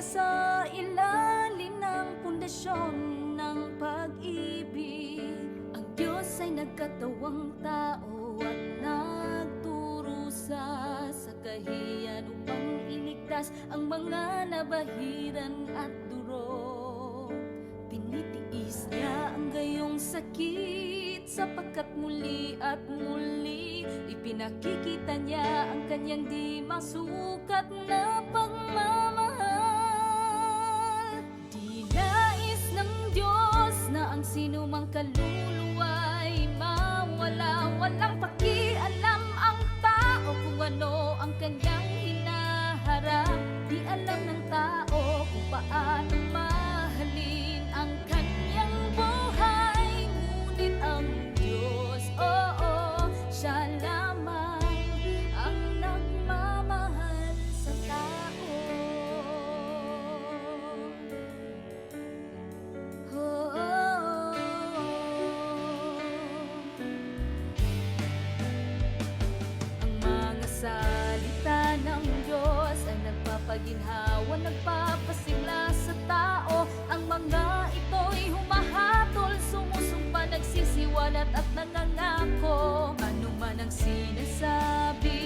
nasa ilalim ng pundasyon ng pag-ibig. Ang Diyos ay nagkatawang tao at nagturusa sa kahiyan upang iligtas ang mga nabahiran at durog. Tinitiis niya ang gayong sakit sapagkat muli at muli ipinakikita niya ang kanyang di masukat na pagmamahal. Di nais ng Diyos na ang sinumang kaluluwa'y mawala. Walang pakialam ang tao kung ano ang kanyang hinaharap. Di alam ng tao kung paano mahalin ang kanyang buhay. Ngunit ang Diyos, oo, siya lamang ang nagmamahal sa tao. Ang mga salita ng Diyos ay nagpapaginhawa, nagpapasigla sa tao. Ang mga ito'y humahatol, sumusumpa, nagsisiwalat at nangangako. Ano man ang sinasabi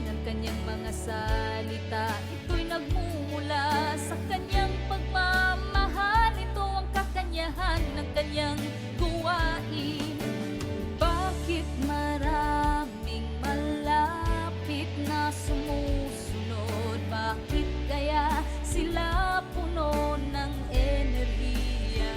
ng kanyang mga salita, ito'y nagmumula sa kanyang pagmamahal. Ito ang kakanyahan ng kanyang gawain. Bakit maraming malapit na sumusunod? Bakit kaya sila puno ng enerhiya?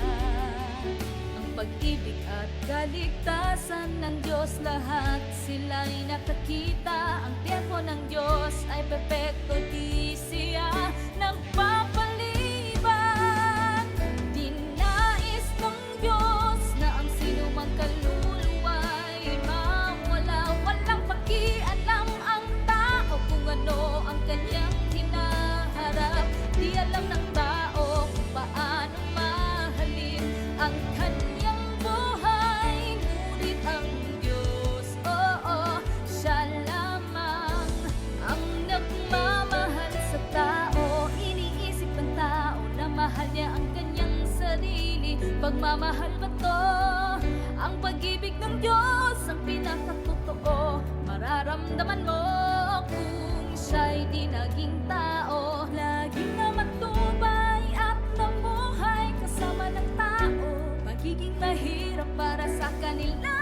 Ang pag-ibig at kaligtasan ng Diyos, lahat sila'y nakakita. Ang tiempo ng Diyos ay perpekto, di siya nagpapaliban. Dinais ng Diyos na ang sinumang kaluluwa'y mawala. Walang pakialam ang tao kung ano ang kanyang hinaharap. Di alam ng tao kung paano mahalin ang kanyang buhay. Ngunit ang Diyos, oo, siya lamang ang nagmamahal sa tao. Iniisip ng tao na mahal niya ang kanyang sarili. Pagmamahal ba to? Ang pag-ibig ng Diyos ang pinakatotoo. Mararamdaman mo kung siya'y di naging tao. Laging na matubay at namuhay kasama ng tao. Magiging mahirap para sa kanila